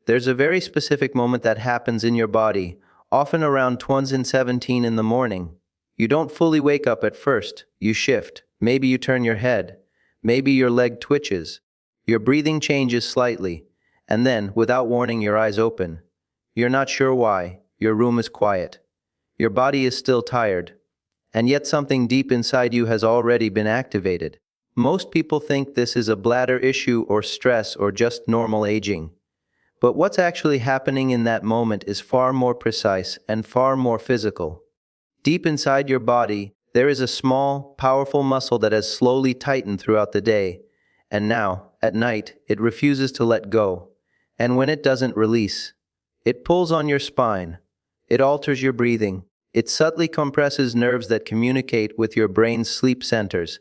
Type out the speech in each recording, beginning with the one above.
There's a very specific moment that happens in your body, often around 17 in the morning. You don't fully wake up at first, you shift. Maybe you turn your head. Maybe your leg twitches. Your breathing changes slightly. And then, without warning, your eyes open. You're not sure why. Your room is quiet. Your body is still tired. And yet something deep inside you has already been activated. Most people think this is a bladder issue or stress or just normal aging. But what's actually happening in that moment is far more precise and far more physical. Deep inside your body, there is a small, powerful muscle that has slowly tightened throughout the day. And now, at night, it refuses to let go. And when it doesn't release, it pulls on your spine. It alters your breathing. It subtly compresses nerves that communicate with your brain's sleep centers.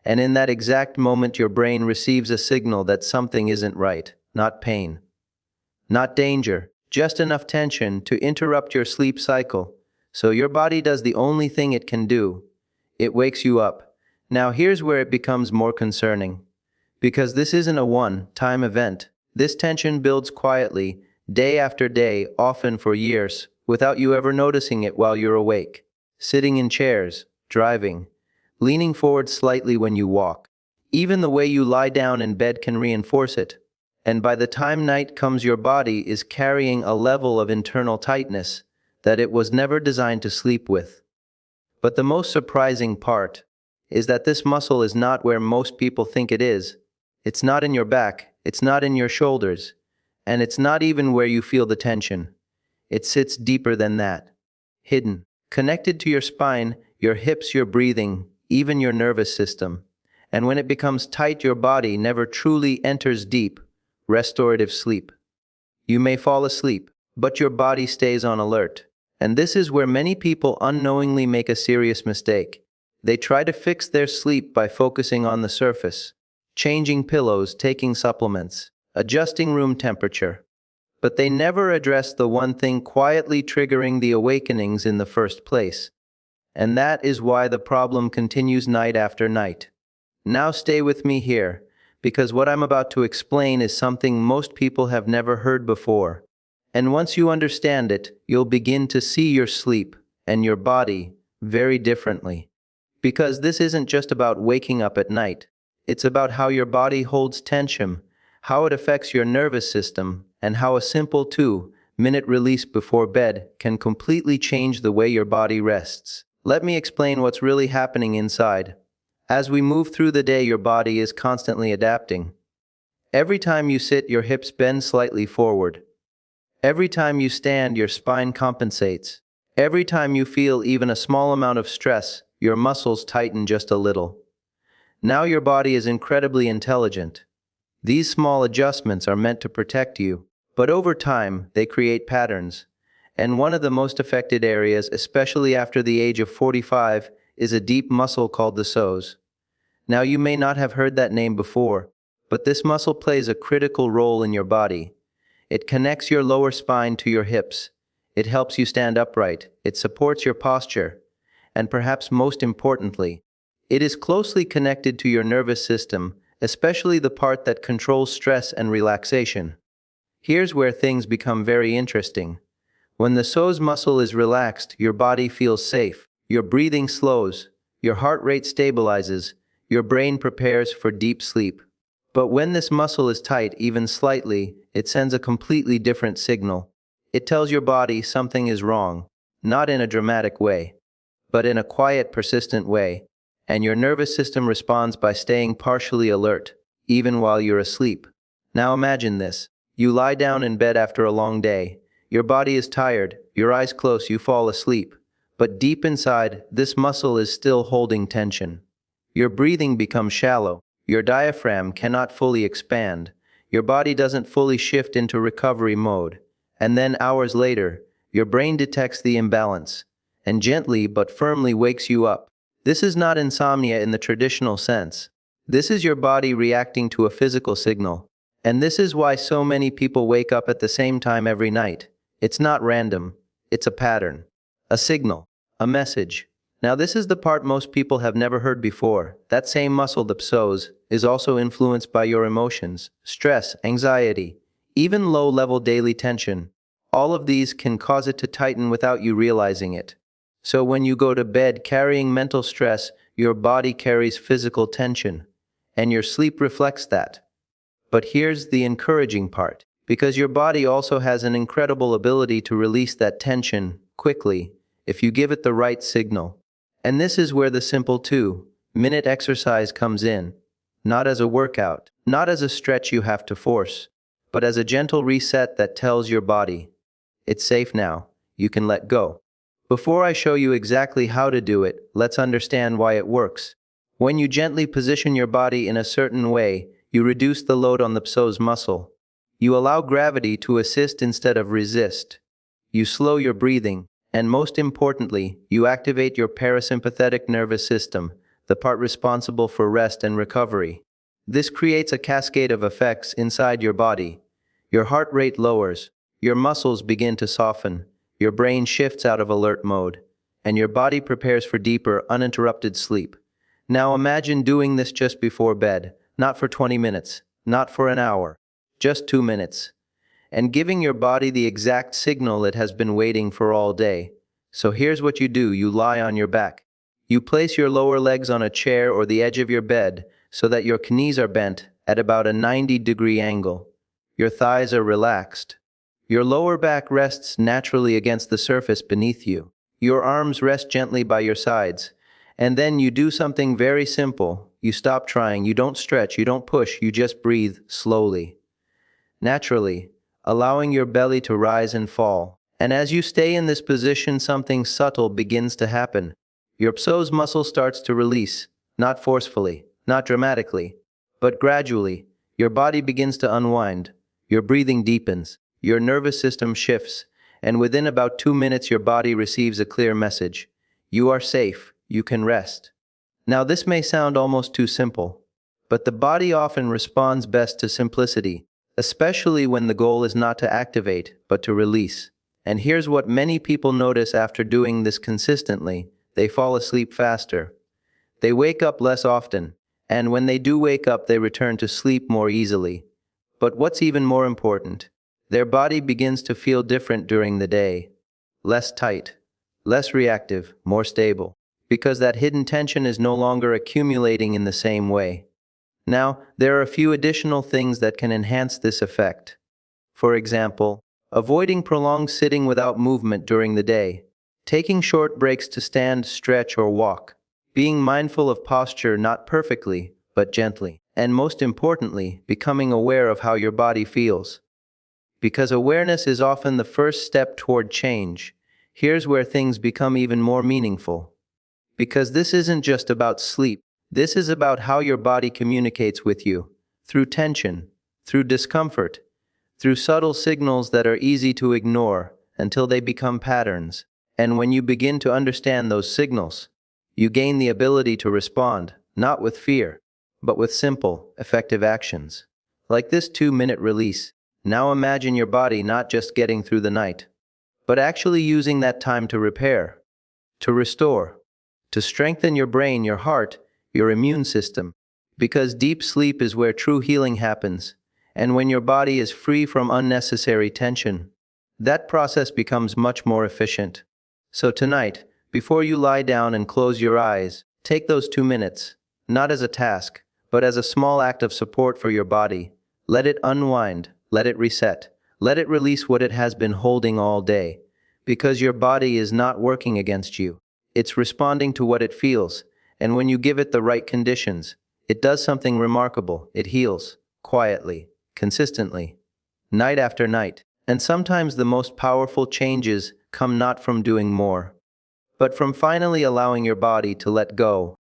And in that exact moment, your brain receives a signal that something isn't right, not pain. Not danger, just enough tension to interrupt your sleep cycle. So your body does the only thing it can do. It wakes you up. Now here's where it becomes more concerning. Because this isn't a one-time event. This tension builds quietly, day after day, often for years, without you ever noticing it while you're awake. Sitting in chairs, driving, leaning forward slightly when you walk. Even the way you lie down in bed can reinforce it. And by the time night comes, your body is carrying a level of internal tightness that it was never designed to sleep with. But the most surprising part is that this muscle is not where most people think it is. It's not in your back, it's not in your shoulders, and it's not even where you feel the tension. It sits deeper than that. Hidden, connected to your spine, your hips, your breathing, even your nervous system. And when it becomes tight, your body never truly enters deep, restorative sleep. You may fall asleep, but your body stays on alert. And this is where many people unknowingly make a serious mistake. They try to fix their sleep by focusing on the surface, changing pillows, taking supplements, adjusting room temperature. But they never address the one thing quietly triggering the awakenings in the first place. And that is why the problem continues night after night. Now stay with me here, because what I'm about to explain is something most people have never heard before. And once you understand it, you'll begin to see your sleep and your body very differently. Because this isn't just about waking up at night. It's about how your body holds tension, how it affects your nervous system, and how a simple 2-minute release before bed can completely change the way your body rests. Let me explain what's really happening inside. As we move through the day, your body is constantly adapting. Every time you sit, your hips bend slightly forward. Every time you stand, your spine compensates. Every time you feel even a small amount of stress, your muscles tighten just a little. Now your body is incredibly intelligent. These small adjustments are meant to protect you, but over time, they create patterns. And one of the most affected areas, especially after the age of 45, is a deep muscle called the psoas. Now you may not have heard that name before, but this muscle plays a critical role in your body. It connects your lower spine to your hips. It helps you stand upright. It supports your posture. And perhaps most importantly, it is closely connected to your nervous system, especially the part that controls stress and relaxation. Here's where things become very interesting. When the psoas muscle is relaxed, your body feels safe. Your breathing slows, your heart rate stabilizes, your brain prepares for deep sleep. But when this muscle is tight, even slightly, it sends a completely different signal. It tells your body something is wrong, not in a dramatic way, but in a quiet, persistent way. And your nervous system responds by staying partially alert, even while you're asleep. Now imagine this. You lie down in bed after a long day. Your body is tired, your eyes close, you fall asleep. But deep inside, this muscle is still holding tension. Your breathing becomes shallow. Your diaphragm cannot fully expand. Your body doesn't fully shift into recovery mode. And then hours later, your brain detects the imbalance and gently but firmly wakes you up. This is not insomnia in the traditional sense. This is your body reacting to a physical signal. And this is why so many people wake up at the same time every night. It's not random. It's a pattern. A signal. A message. Now this is the part most people have never heard before. That same muscle, the psoas, is also influenced by your emotions, stress, anxiety, even low-level daily tension. All of these can cause it to tighten without you realizing it. So when you go to bed carrying mental stress, your body carries physical tension, and your sleep reflects that. But here's the encouraging part, because your body also has an incredible ability to release that tension quickly if you give it the right signal. And this is where the simple 2-minute exercise comes in, not as a workout, not as a stretch you have to force, but as a gentle reset that tells your body, it's safe now, you can let go. Before I show you exactly how to do it, let's understand why it works. When you gently position your body in a certain way, you reduce the load on the psoas muscle. You allow gravity to assist instead of resist. You slow your breathing, and most importantly, you activate your parasympathetic nervous system, the part responsible for rest and recovery. This creates a cascade of effects inside your body. Your heart rate lowers, your muscles begin to soften, your brain shifts out of alert mode, and your body prepares for deeper, uninterrupted sleep. Now imagine doing this just before bed, not for 20 minutes, not for an hour, just 2 minutes, and giving your body the exact signal it has been waiting for all day. So here's what you do. You lie on your back. You place your lower legs on a chair or the edge of your bed so that your knees are bent at about a 90-degree angle. Your thighs are relaxed. Your lower back rests naturally against the surface beneath you. Your arms rest gently by your sides. And then you do something very simple. You stop trying, you don't stretch, you don't push, you just breathe slowly, naturally, allowing your belly to rise and fall. And as you stay in this position, something subtle begins to happen. Your psoas muscle starts to release, not forcefully, not dramatically, but gradually. Your body begins to unwind, your breathing deepens, your nervous system shifts, and within about 2 minutes your body receives a clear message. You are safe, you can rest. Now this may sound almost too simple, but the body often responds best to simplicity, especially when the goal is not to activate, but to release. And here's what many people notice after doing this consistently: they fall asleep faster. They wake up less often, and when they do wake up, they return to sleep more easily. But what's even more important, their body begins to feel different during the day. Less tight, less reactive, more stable, because that hidden tension is no longer accumulating in the same way. Now, there are a few additional things that can enhance this effect. For example, avoiding prolonged sitting without movement during the day, taking short breaks to stand, stretch, or walk, being mindful of posture, not perfectly, but gently, and most importantly, becoming aware of how your body feels. Because awareness is often the first step toward change, here's where things become even more meaningful. Because this isn't just about sleep, this is about how your body communicates with you, through tension, through discomfort, through subtle signals that are easy to ignore until they become patterns. And when you begin to understand those signals, you gain the ability to respond, not with fear, but with simple, effective actions. Like this 2-minute release. Now imagine your body not just getting through the night, but actually using that time to repair, to restore, to strengthen your brain, your heart, your immune system. Because deep sleep is where true healing happens, and when your body is free from unnecessary tension, that process becomes much more efficient. So tonight, before you lie down and close your eyes, take those 2 minutes, not as a task, but as a small act of support for your body. Let it unwind, let it reset, let it release what it has been holding all day. Because your body is not working against you. It's responding to what it feels, and when you give it the right conditions, it does something remarkable. It heals, quietly, consistently, night after night. And sometimes the most powerful changes come not from doing more, but from finally allowing your body to let go.